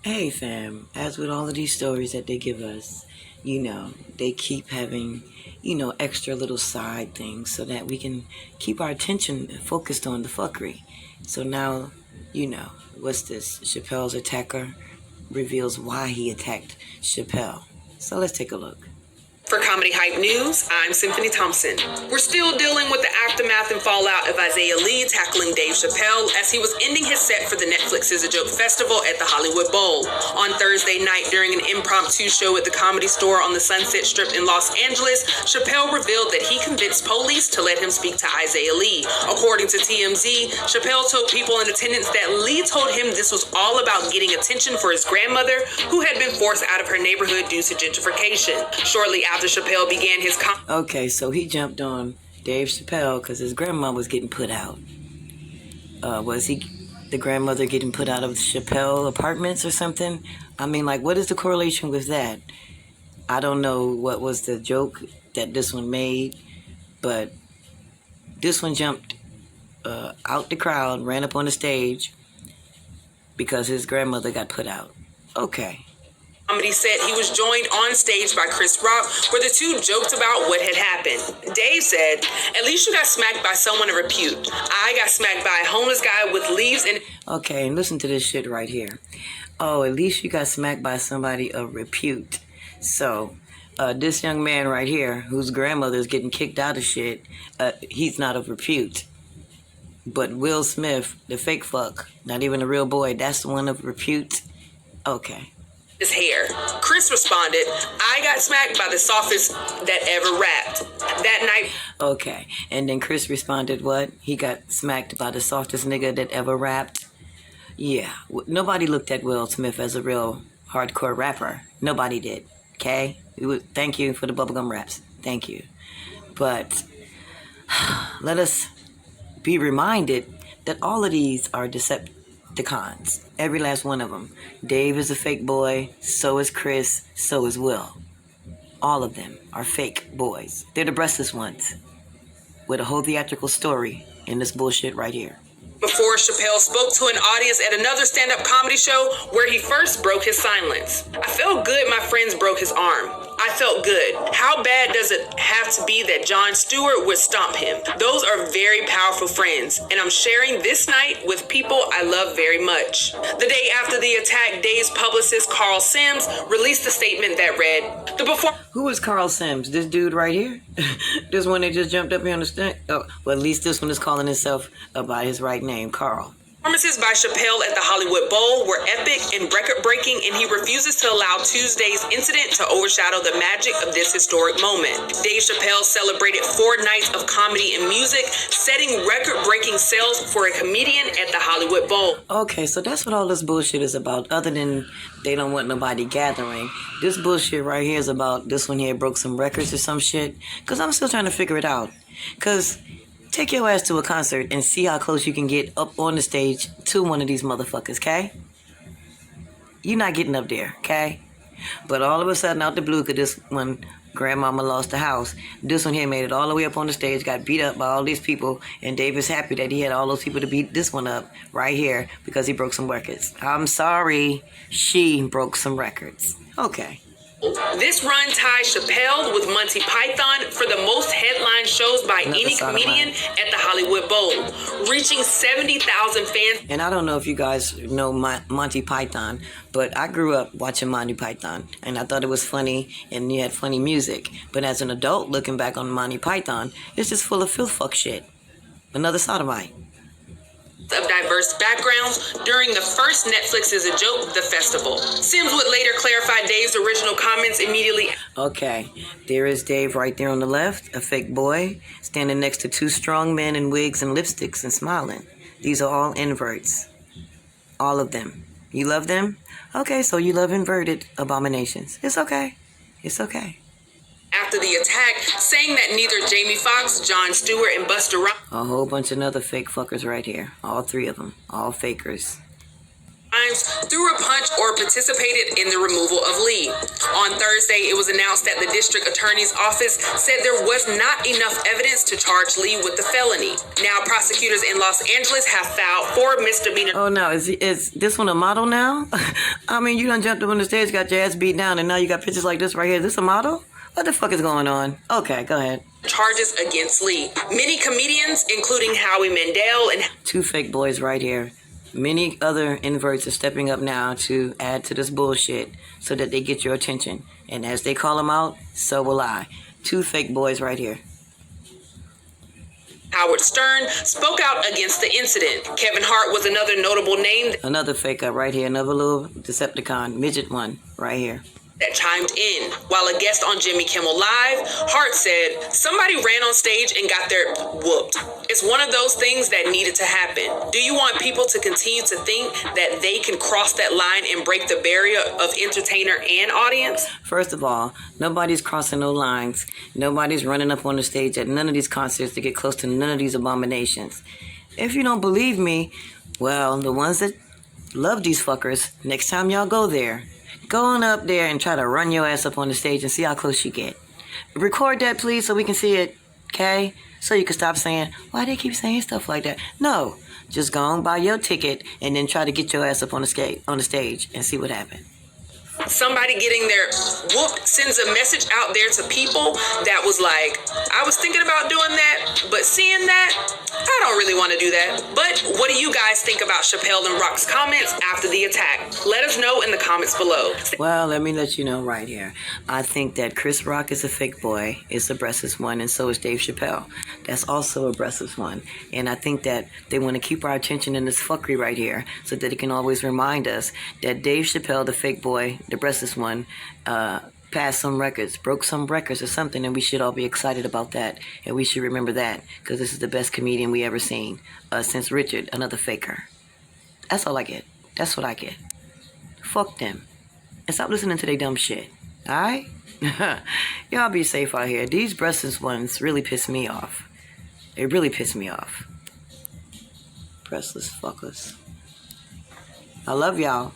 Hey fam, as with all of these stories that they give us, they keep having, extra little side things so that we can keep our attention focused on the fuckery. So now, what's this? Chappelle's attacker reveals why he attacked Chappelle. So let's take a look. For Comedy Hype News, I'm Symphony Thompson. We're still dealing with the aftermath and fallout of Isaiah Lee tackling Dave Chappelle as he was ending his set for the Netflix Is a Joke festival at the Hollywood Bowl. On Thursday night during an impromptu show at the Comedy Store on the Sunset Strip in Los Angeles, Chappelle revealed that he convinced police to let him speak to Isaiah Lee. According to TMZ, Chappelle told people in attendance that Lee told him this was all about getting attention for his grandmother, who had been forced out of her neighborhood due to gentrification. Shortly after Chappelle began his Okay, so he jumped on Dave Chappelle because his grandma was getting put out. Was the grandmother getting put out of Chappelle apartments or something? I mean, like, what is the correlation with that? I don't know what was the joke that this one made, but this one jumped out the crowd, ran up on the stage because his grandmother got put out. Okay. Comedy set, he was joined on stage by Chris Rock, where the two joked about what had happened. Dave said, "At least you got smacked by someone of repute. I got smacked by a homeless guy with leaves and..." Okay, and listen to this shit right here. Oh, at least you got smacked by somebody of repute. So, this young man right here, whose grandmother is getting kicked out of shit, he's not of repute. But Will Smith, the fake fuck, not even a real boy, that's the one of repute? Okay. His hair. Chris responded, "I got smacked by the softest that ever rapped." That night... Okay, and then Chris responded what? He got smacked by the softest nigga that ever rapped? Yeah, nobody looked at Will Smith as a real hardcore rapper. Nobody did, okay? Thank you for the bubblegum raps. Thank you. But let us be reminded that all of these are Decepticons. Every last one of them. Dave is a fake boy. So is Chris. So is Will. All of them are fake boys. They're the breastless ones. With a whole theatrical story in this bullshit right here. Before Chappelle spoke to an audience at another stand-up comedy show where he first broke his silence. "I felt good my friends broke his arm. I felt good. How bad does it have to be that Jon Stewart would stomp him? Those are very powerful friends, and I'm sharing this night with people I love very much." The day after the attack, Dave's publicist Carl Sims released a statement that read, Who is Carl Sims? This dude right here? This one that just jumped up here on the stand? Oh, well, at least this one is calling himself by his right name, Carl. "Performances by Chappelle at the Hollywood Bowl were epic and record-breaking, and he refuses to allow Tuesday's incident to overshadow the magic of this historic moment." Dave Chappelle celebrated 4 nights of comedy and music, setting record-breaking sales for a comedian at the Hollywood Bowl. Okay, so that's what all this bullshit is about, other than they don't want nobody gathering. This bullshit right here is about this one here broke some records or some shit, because I'm still trying to figure it out. Because... take your ass to a concert and see how close you can get up on the stage to one of these motherfuckers, okay? You're not getting up there, okay? But all of a sudden, out the blue, because this one, grandmama lost the house, this one here made it all the way up on the stage, got beat up by all these people, and Dave is happy that he had all those people to beat this one up right here because he broke some records. I'm sorry, she broke some records. Okay. This run ties Chappelle with Monty Python for the most headline shows by any comedian at the Hollywood Bowl, reaching 70,000 fans. And I don't know if you guys know Monty Python, but I grew up watching Monty Python, and I thought it was funny, and you had funny music. But as an adult looking back on Monty Python, it's just full of filth fuck shit. Another sodomite. Of diverse backgrounds during the first Netflix Is a Joke, the festival. Sims would later clarify Dave's original comments immediately. Okay, there is Dave right there on the left, a fake boy, standing next to 2 strong men in wigs and lipsticks and smiling. These are all inverts. All of them. You love them? Okay, so you love inverted abominations. It's okay. It's okay. After the attack, saying that neither Jamie Foxx, Jon Stewart, and Busta Rhymes... a whole bunch of other fake fuckers right here. All 3 of them. All fakers. times, threw a punch, or participated in the removal of Lee. On Thursday, it was announced that the district attorney's office said there was not enough evidence to charge Lee with the felony. Now, prosecutors in Los Angeles have filed 4 misdemeanor. Oh, no. Is this one a model now? I mean, you done jumped up on the stage, got your ass beat down, and now you got pictures like this right here. Is this a model? What the fuck is going on? Okay, go ahead. Charges against Lee. Many comedians, including Howie Mandel and 2 fake boys right here. Many other inverts are stepping up now to add to this bullshit so that they get your attention. And as they call them out, so will I. 2 fake boys right here. Howard Stern spoke out against the incident. Kevin Hart was another notable name Another fake up right here. Another little Decepticon. Midget one right here. that chimed in. While a guest on Jimmy Kimmel Live, Hart said, somebody ran on stage and got their whooped. It's one of those things that needed to happen. Do you want people to continue to think that they can cross that line and break the barrier of entertainer and audience? First of all, nobody's crossing no lines. Nobody's running up on the stage at none of these concerts to get close to none of these abominations. If you don't believe me, well, the ones that love these fuckers, next time y'all go there, go on up there and try to run your ass up on the stage and see how close you get. Record that, please, so we can see it, okay? So you can stop saying, why they keep saying stuff like that? No, just go on buy your ticket and then try to get your ass up on the stage and see what happens. Somebody getting their whooped sends a message out there to people that was like, I was thinking about doing that, but seeing that, I don't really want to do that. But what do you guys think about Chappelle and Rock's comments after the attack? Let us know in the comments below. Well, let me let you know right here. I think that Chris Rock is a fake boy, is a breastless one, and so is Dave Chappelle. That's also a breastless one. And I think that they want to keep our attention in this fuckery right here so that it can always remind us that Dave Chappelle, the fake boy, the breastless one, passed some records, broke some records or something, and we should all be excited about that. And we should remember that because this is the best comedian we ever seen since Richard, another faker. That's all I get. That's what I get. Fuck them. And stop listening to their dumb shit. Alright? Y'all be safe out here. These breastless ones really piss me off. They really piss me off. Breastless fuckers. I love y'all.